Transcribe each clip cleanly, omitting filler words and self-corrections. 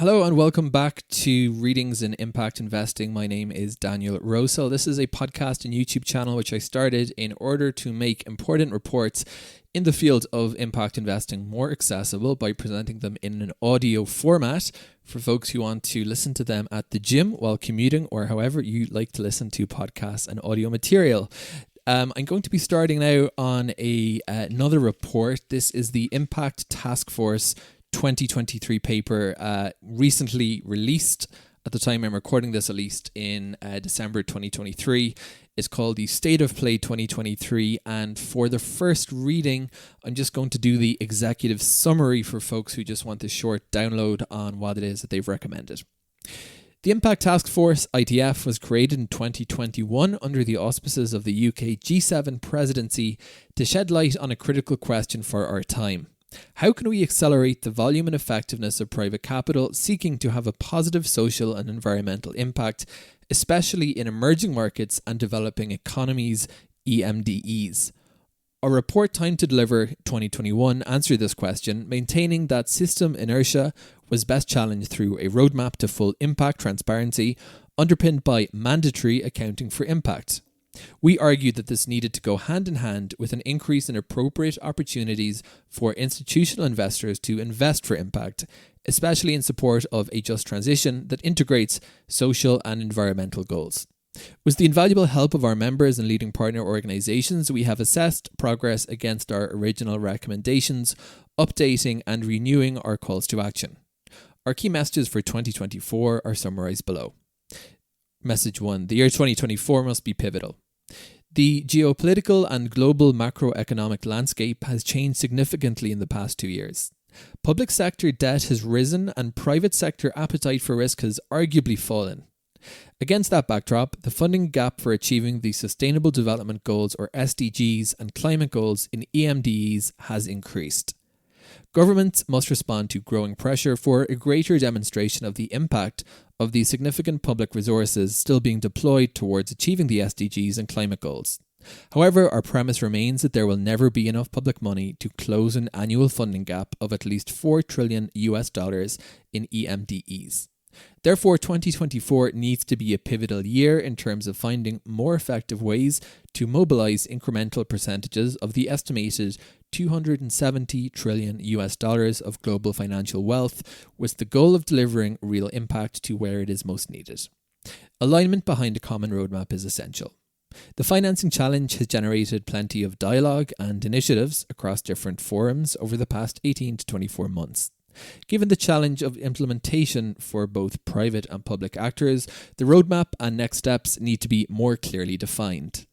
Hello and welcome back to Readings in Impact Investing. My name is Daniel Rosehill. This is a podcast and YouTube channel which I started in order to make important reports in the field of impact investing more accessible by presenting them in an audio format for folks who want to listen to them at the gym while commuting or however you like to listen to podcasts and audio material. I'm going to be starting now on another report. This is the Impact Taskforce 2023 paper recently released, at the time I'm recording this, at least in December 2023. It's called the State of Play 2023, and for the first reading I'm just going to do the executive summary for folks who just want a short download on what it is that they've recommended. The Impact Taskforce, ITF, was created in 2021 under the auspices of the UK G7 presidency to shed light on a critical question for our time. How can we accelerate the volume and effectiveness of private capital seeking to have a positive social and environmental impact, especially in emerging markets and developing economies, EMDEs? Our report Time to Deliver 2021 answered this question, maintaining that system inertia was best challenged through a roadmap to full impact transparency underpinned by mandatory accounting for impact. We argued that this needed to go hand in hand with an increase in appropriate opportunities for institutional investors to invest for impact, especially in support of a just transition that integrates social and environmental goals. With the invaluable help of our members and leading partner organisations, we have assessed progress against our original recommendations, updating and renewing our calls to action. Our key messages for 2024 are summarised below. Message 1. The year 2024 must be pivotal. The geopolitical and global macroeconomic landscape has changed significantly in the past 2 years. Public sector debt has risen and private sector appetite for risk has arguably fallen. Against that backdrop, the funding gap for achieving the Sustainable Development Goals or SDGs and climate goals in EMDEs has increased. Governments must respond to growing pressure for a greater demonstration of the impact of the significant public resources still being deployed towards achieving the SDGs and climate goals. However, our premise remains that there will never be enough public money to close an annual funding gap of at least $4 trillion in EMDEs. Therefore, 2024 needs to be a pivotal year in terms of finding more effective ways to mobilise incremental percentages of the estimated $270 trillion of global financial wealth, with the goal of delivering real impact to where it is most needed. Alignment behind a common roadmap is essential. The financing challenge has generated plenty of dialogue and initiatives across different forums over the past 18 to 24 months. Given the challenge of implementation for both private and public actors, the roadmap and next steps need to be more clearly defined.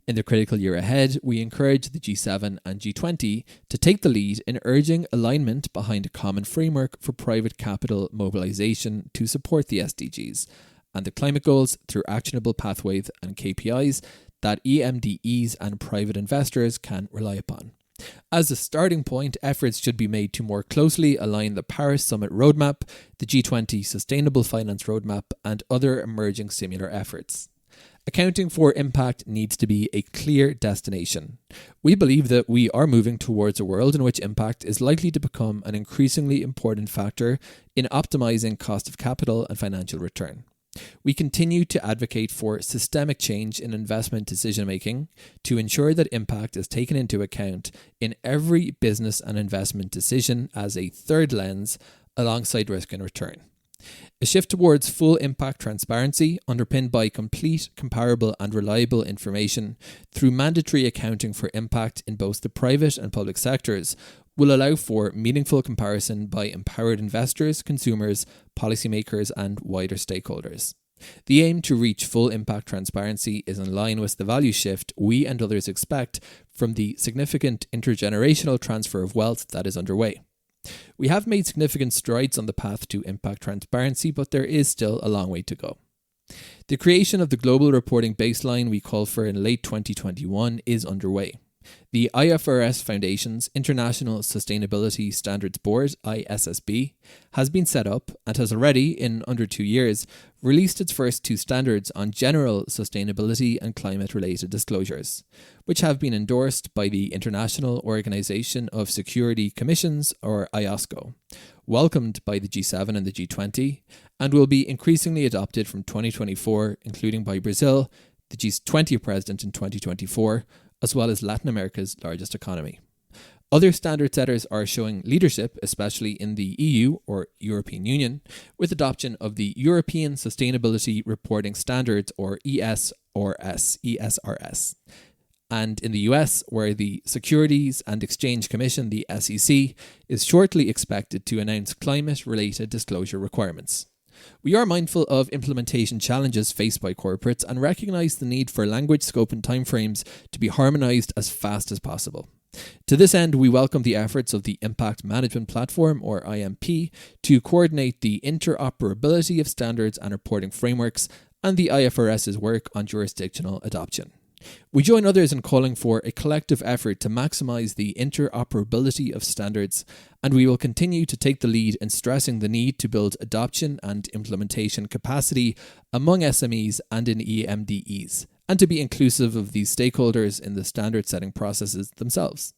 In the critical year ahead, we encourage the G7 and G20 to take the lead in urging alignment behind a common framework for private capital mobilisation to support the SDGs and the climate goals through actionable pathways and KPIs that EMDEs and private investors can rely upon. As a starting point, efforts should be made to more closely align the Paris Summit Roadmap, the G20 Sustainable Finance Roadmap, and other emerging similar efforts. Accounting for impact needs to be a clear destination. We believe that we are moving towards a world in which impact is likely to become an increasingly important factor in optimizing cost of capital and financial return. We continue to advocate for systemic change in investment decision-making to ensure that impact is taken into account in every business and investment decision as a third lens alongside risk and return. A shift towards full impact transparency, underpinned by complete, comparable and reliable information through mandatory accounting for impact in both the private and public sectors, will allow for meaningful comparison by empowered investors, consumers, policymakers and wider stakeholders. The aim to reach full impact transparency is in line with the value shift we and others expect from the significant intergenerational transfer of wealth that is underway. We have made significant strides on the path to impact transparency, but there is still a long way to go. The creation of the global reporting baseline we called for in late 2021 is underway. The IFRS Foundation's International Sustainability Standards Board, ISSB, has been set up and has already, in under 2 years, released its first 2 standards on general sustainability and climate-related disclosures, which have been endorsed by the International Organization of Security Commissions, or IOSCO, welcomed by the G7 and the G20, and will be increasingly adopted from 2024, including by Brazil, the G20 president in 2024, as well as Latin America's largest economy. Other standard setters are showing leadership, especially in the EU or European Union, with adoption of the European Sustainability Reporting Standards or ESRS. And in the US, where the Securities and Exchange Commission, the SEC, is shortly expected to announce climate-related disclosure requirements. We are mindful of implementation challenges faced by corporates and recognise the need for language, scope and timeframes to be harmonised as fast as possible. To this end, we welcome the efforts of the Impact Management Platform, or IMP, to coordinate the interoperability of standards and reporting frameworks and the IFRS's work on jurisdictional adoption. We join others in calling for a collective effort to maximise the interoperability of standards, and we will continue to take the lead in stressing the need to build adoption and implementation capacity among SMEs and in EMDEs, and to be inclusive of these stakeholders in the standard setting processes themselves.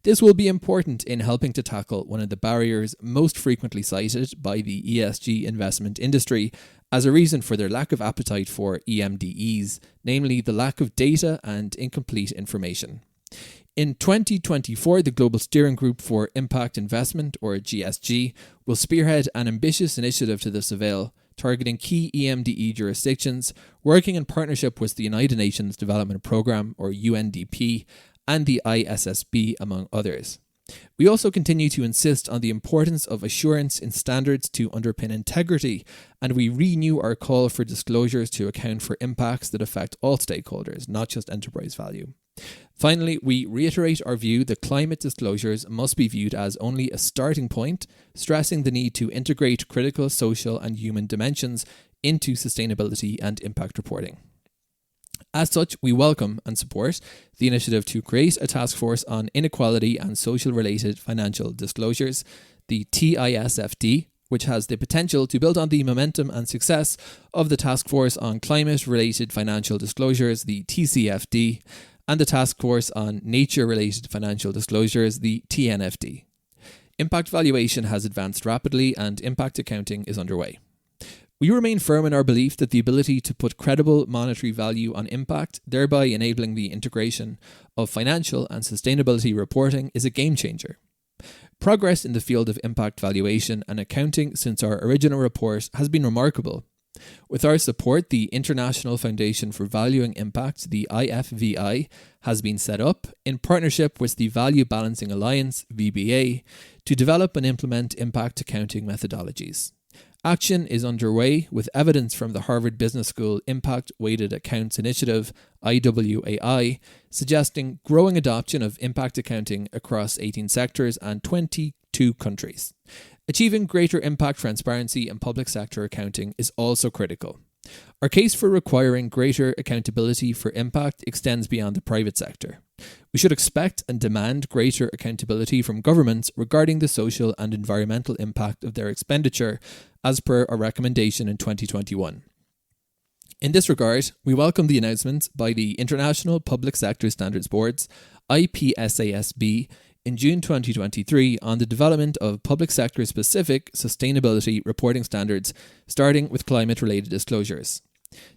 This will be important in helping to tackle one of the barriers most frequently cited by the ESG investment industry as a reason for their lack of appetite for EMDEs, namely the lack of data and incomplete information. In 2024, the Global Steering Group for Impact Investment, or GSG, will spearhead an ambitious initiative to this avail, targeting key EMDE jurisdictions, working in partnership with the United Nations Development Programme, or UNDP, and the ISSB, among others. We also continue to insist on the importance of assurance in standards to underpin integrity, and we renew our call for disclosures to account for impacts that affect all stakeholders, not just enterprise value. Finally, we reiterate our view that climate disclosures must be viewed as only a starting point, stressing the need to integrate critical social and human dimensions into sustainability and impact reporting. As such, we welcome and support the initiative to create a task force on inequality and social-related financial disclosures, the TISFD, which has the potential to build on the momentum and success of the task force on climate-related financial disclosures, the TCFD, and the task force on nature-related financial disclosures, the TNFD. Impact valuation has advanced rapidly and impact accounting is underway. We remain firm in our belief that the ability to put credible monetary value on impact, thereby enabling the integration of financial and sustainability reporting, is a game changer. Progress in the field of impact valuation and accounting since our original report has been remarkable. With our support, the International Foundation for Valuing Impact, the IFVI, has been set up in partnership with the Value Balancing Alliance, VBA, to develop and implement impact accounting methodologies. Action is underway with evidence from the Harvard Business School Impact Weighted Accounts Initiative, IWAI, suggesting growing adoption of impact accounting across 18 sectors and 22 countries. Achieving greater impact transparency in public sector accounting is also critical. Our case for requiring greater accountability for impact extends beyond the private sector. We should expect and demand greater accountability from governments regarding the social and environmental impact of their expenditure, as per our recommendation in 2021. In this regard, we welcome the announcements by the International Public Sector Standards Board's IPSASB in June 2023 on the development of public sector-specific sustainability reporting standards, starting with climate-related disclosures.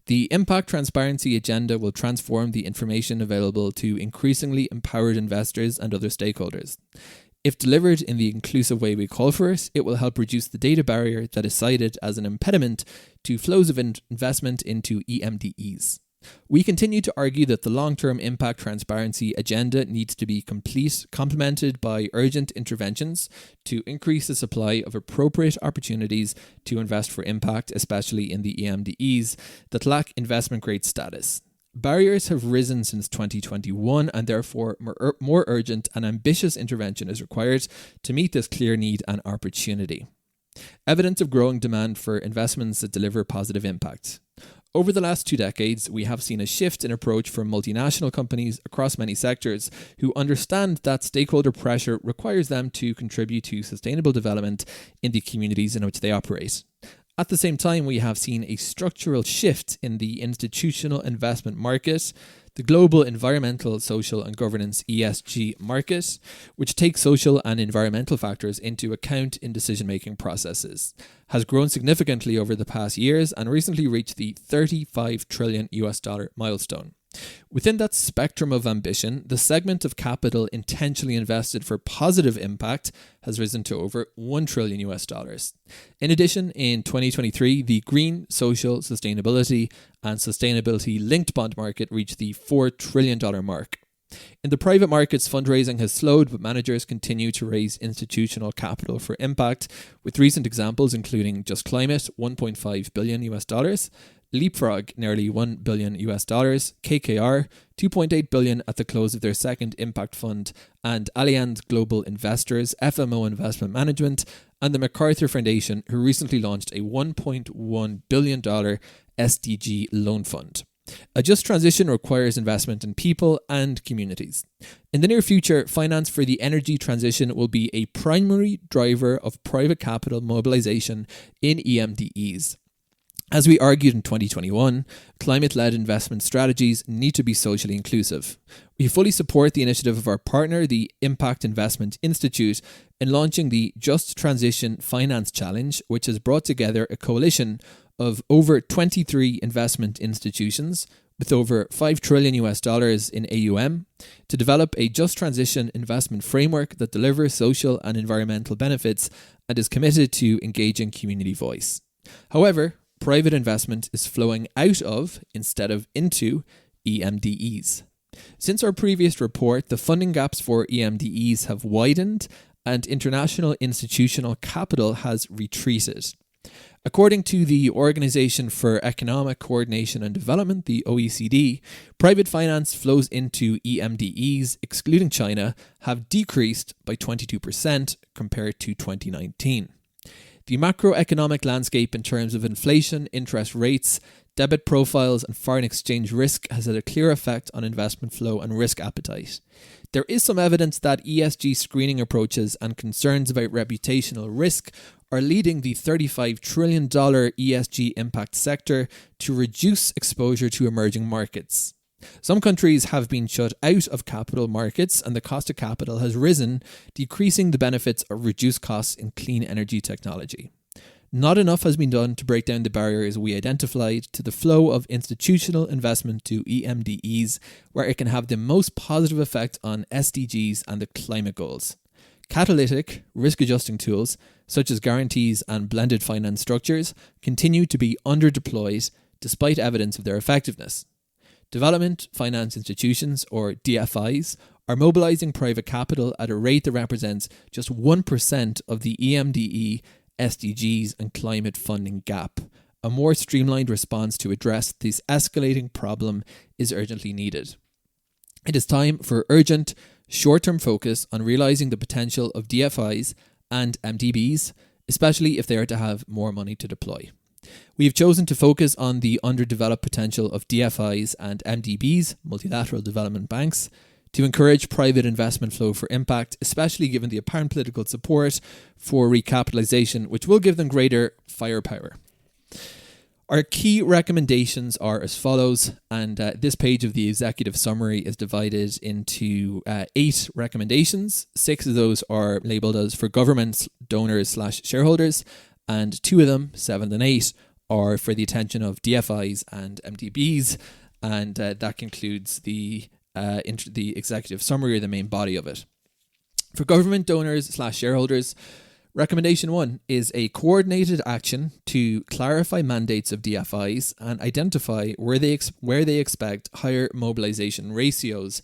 The Impact Transparency Agenda will transform the information available to increasingly empowered investors and other stakeholders. If delivered in the inclusive way we call for it, it will help reduce the data barrier that is cited as an impediment to flows of investment into EMDEs. We continue to argue that the long-term impact transparency agenda needs to be complemented by urgent interventions to increase the supply of appropriate opportunities to invest for impact, especially in the EMDEs that lack investment-grade status. Barriers have risen since 2021 and therefore more urgent and ambitious intervention is required to meet this clear need and opportunity. Evidence of growing demand for investments that deliver positive impact. Over the last 2 decades, we have seen a shift in approach from multinational companies across many sectors who understand that stakeholder pressure requires them to contribute to sustainable development in the communities in which they operate. At the same time, we have seen a structural shift in the institutional investment market, the global environmental, social and governance ESG market, which takes social and environmental factors into account in decision-making processes, has grown significantly over the past years and recently reached the $35 trillion milestone. Within that spectrum of ambition, the segment of capital intentionally invested for positive impact has risen to over $1 trillion. In addition, in 2023, the green, social, sustainability and sustainability-linked bond market reached the $4 trillion mark. In the private markets, fundraising has slowed, but managers continue to raise institutional capital for impact, with recent examples including Just Climate, $1.5 billion, Leapfrog, nearly $1 billion, KKR, $2.8 billion at the close of their second impact fund, and Allianz Global Investors, FMO Investment Management, and the MacArthur Foundation, who recently launched a $1.1 billion SDG loan fund. A just transition requires investment in people and communities. In the near future, finance for the energy transition will be a primary driver of private capital mobilization in EMDEs. As we argued in 2021, climate-led investment strategies need to be socially inclusive. We fully support the initiative of our partner, the Impact Investment Institute, in launching the Just Transition Finance Challenge, which has brought together a coalition of over 23 investment institutions with over $5 trillion in AUM to develop a just transition investment framework that delivers social and environmental benefits and is committed to engaging community voice. However, private investment is flowing out of, instead of into, EMDEs. Since our previous report, the funding gaps for EMDEs have widened and international institutional capital has retreated. According to the Organization for Economic Coordination and Development, the OECD, private finance flows into EMDEs, excluding China, have decreased by 22% compared to 2019. The macroeconomic landscape in terms of inflation, interest rates, debit profiles and foreign exchange risk has had a clear effect on investment flow and risk appetite. There is some evidence that ESG screening approaches and concerns about reputational risk are leading the $35 trillion ESG impact sector to reduce exposure to emerging markets. Some countries have been shut out of capital markets and the cost of capital has risen, decreasing the benefits of reduced costs in clean energy technology. Not enough has been done to break down the barriers we identified to the flow of institutional investment to EMDEs, where it can have the most positive effect on SDGs and the climate goals. Catalytic, risk-adjusting tools, such as guarantees and blended finance structures, continue to be underdeployed despite evidence of their effectiveness. Development finance institutions, or DFIs, are mobilizing private capital at a rate that represents just 1% of the EMDE, SDGs and climate funding gap. A more streamlined response to address this escalating problem is urgently needed. It is time for urgent, short-term focus on realizing the potential of DFIs and MDBs, especially if they are to have more money to deploy. We have chosen to focus on the underdeveloped potential of DFIs and MDBs, multilateral development banks, to encourage private investment flow for impact, especially given the apparent political support for recapitalization, which will give them greater firepower. Our key recommendations are as follows, and this page of the executive summary is divided into 8 recommendations. 6 of those are labelled as for governments, donors / shareholders, and 2 of them, 7 and 8, are for the attention of DFIs and MDBs, and that concludes the executive summary, or the main body of it. For government donors / shareholders, recommendation 1 is a coordinated action to clarify mandates of DFIs and identify where they expect higher mobilization ratios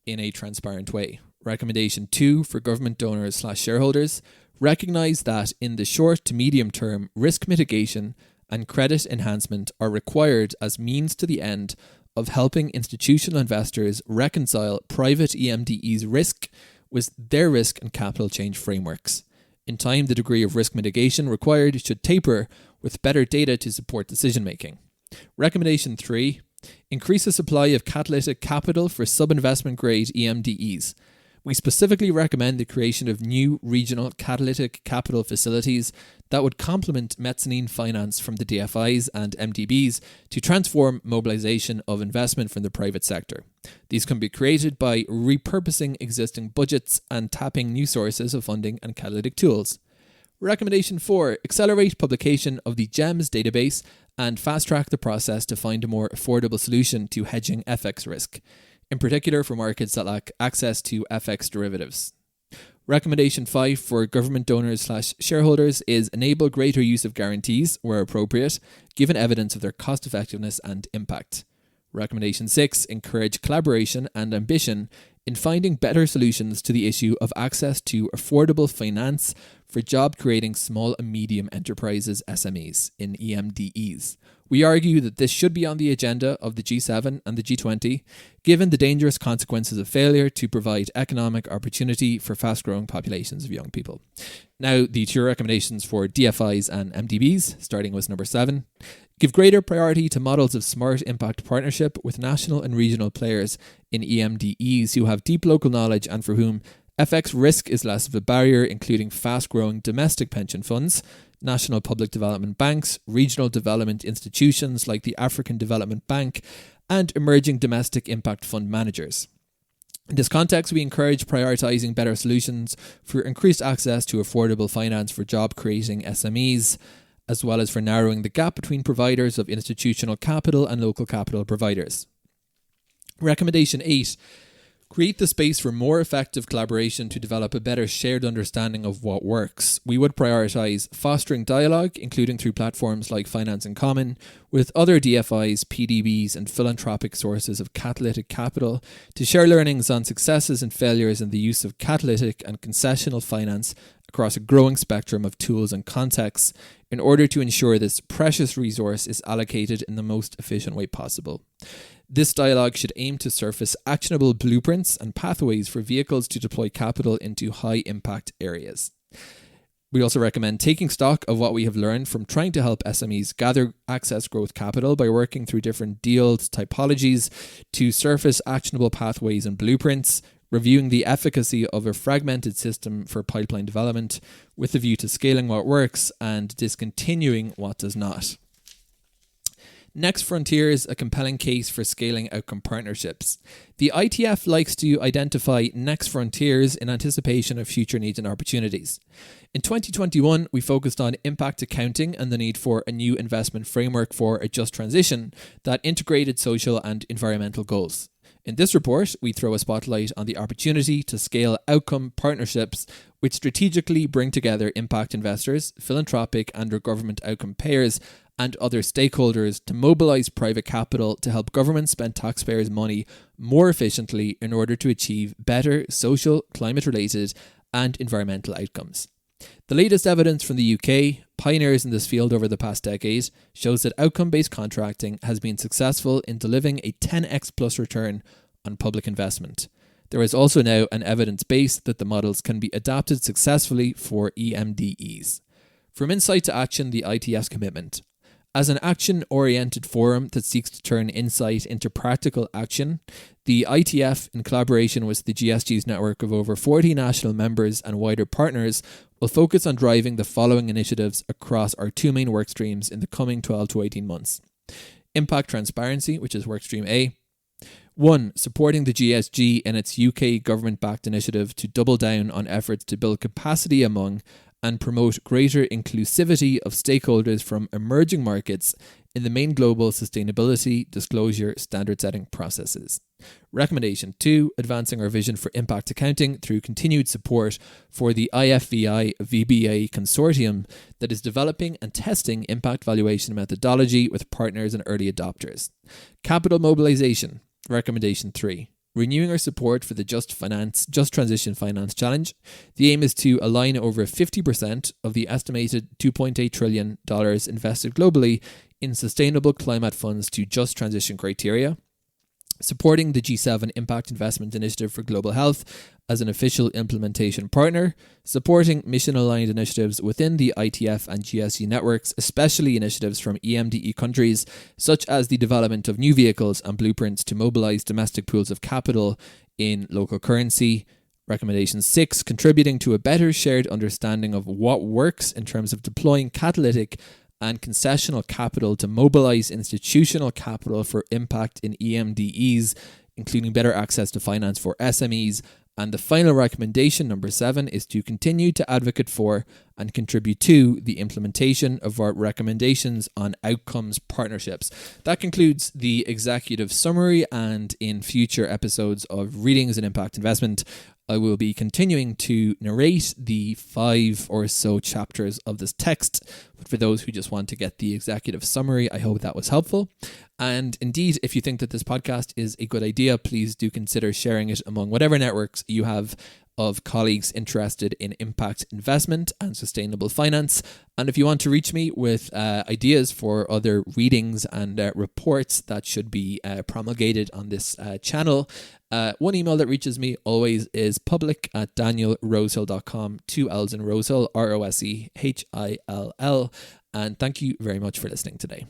in a transparent way. Recommendation 2 for government donors / shareholders, recognize that in the short to medium term, risk mitigation and credit enhancement are required as means to the end of helping institutional investors reconcile private EMDE's risk with their risk and capital change frameworks. In time, the degree of risk mitigation required should taper with better data to support decision making. Recommendation 3, increase the supply of catalytic capital for sub-investment grade EMDEs. We specifically recommend the creation of new regional catalytic capital facilities that would complement mezzanine finance from the DFIs and MDBs to transform mobilization of investment from the private sector. These can be created by repurposing existing budgets and tapping new sources of funding and catalytic tools. Recommendation 4, accelerate publication of the GEMS database and fast-track the process to find a more affordable solution to hedging FX risk, in particular for markets that lack access to FX derivatives. Recommendation 5 for government donors/shareholders is enable greater use of guarantees where appropriate, given evidence of their cost effectiveness and impact. Recommendation 6, encourage collaboration and ambition in finding better solutions to the issue of access to affordable finance for job-creating small and medium enterprises (SMEs) in EMDEs. We argue that this should be on the agenda of the G7 and the G20, given the dangerous consequences of failure to provide economic opportunity for fast-growing populations of young people. Now, the 2 recommendations for DFIs and MDBs, starting with number 7. Give greater priority to models of smart impact partnership with national and regional players in EMDEs who have deep local knowledge and for whom FX risk is less of a barrier, including fast-growing domestic pension funds, national public development banks, regional development institutions like the African Development Bank, and emerging domestic impact fund managers. In this context, we encourage prioritising better solutions for increased access to affordable finance for job-creating SMEs, as well as for narrowing the gap between providers of institutional capital and local capital providers. Recommendation 8. Create the space for more effective collaboration to develop a better shared understanding of what works. We would prioritise fostering dialogue, including through platforms like Finance in Common, with other DFIs, PDBs and philanthropic sources of catalytic capital to share learnings on successes and failures in the use of catalytic and concessional finance across a growing spectrum of tools and contexts in order to ensure this precious resource is allocated in the most efficient way possible. This dialogue should aim to surface actionable blueprints and pathways for vehicles to deploy capital into high-impact areas. We also recommend taking stock of what we have learned from trying to help SMEs gather access growth capital by working through different deals typologies to surface actionable pathways and blueprints, reviewing the efficacy of a fragmented system for pipeline development with a view to scaling what works and discontinuing what does not. Next frontiers, a compelling case for scaling outcome partnerships. The ITF likes to identify next frontiers in anticipation of future needs and opportunities. In 2021, we focused on impact accounting and the need for a new investment framework for a just transition that integrated social and environmental goals. In this report, we throw a spotlight on the opportunity to scale outcome partnerships which strategically bring together impact investors, philanthropic and/or government outcome payers, and other stakeholders to mobilise private capital to help governments spend taxpayers' money more efficiently in order to achieve better social, climate-related and environmental outcomes. The latest evidence from the UK, pioneers in this field over the past decade, shows that outcome-based contracting has been successful in delivering a 10x plus return on public investment. There is also now an evidence base that the models can be adapted successfully for EMDEs. From insight to action, the ITF's commitment. As an action-oriented forum that seeks to turn insight into practical action, the ITF, in collaboration with the GSG's network of over 40 national members and wider partners, will focus on driving the following initiatives across our 2 main work streams in the coming 12 to 18 months. Impact Transparency, which is workstream A. 1. Supporting the GSG in its UK government-backed initiative to double down on efforts to build capacity among and promote greater inclusivity of stakeholders from emerging markets in the main global sustainability, disclosure, standard-setting processes. Recommendation 2, advancing our vision for impact accounting through continued support for the IFVI VBA consortium that is developing and testing impact valuation methodology with partners and early adopters. Capital mobilization. Recommendation 3. Renewing our support for the Just Transition Finance Challenge. The aim is to align over 50% of the estimated $2.8 trillion invested globally in sustainable climate funds to just transition criteria. Supporting the G7 Impact Investment Initiative for Global Health as an official implementation partner, supporting mission-aligned initiatives within the ITF and GSU networks, especially initiatives from EMDE countries, such as the development of new vehicles and blueprints to mobilise domestic pools of capital in local currency. Recommendation 6, contributing to a better shared understanding of what works in terms of deploying catalytic and concessional capital to mobilise institutional capital for impact in EMDEs, including better access to finance for SMEs. And the final recommendation, number 7, is to continue to advocate for and contribute to the implementation of our recommendations on outcomes partnerships. That concludes the executive summary, and in future episodes of Readings in Impact Investment, I will be continuing to narrate the 5 or so chapters of this text. But for those who just want to get the executive summary, I hope that was helpful. And indeed, if you think that this podcast is a good idea, please do consider sharing it among whatever networks you have of colleagues interested in impact investment and sustainable finance. And if you want to reach me with ideas for other readings and reports that should be promulgated on this channel, one email that reaches me always is public@danielrosehill.com, 2 L's in Rosehill, Rosehill. And thank you very much for listening today.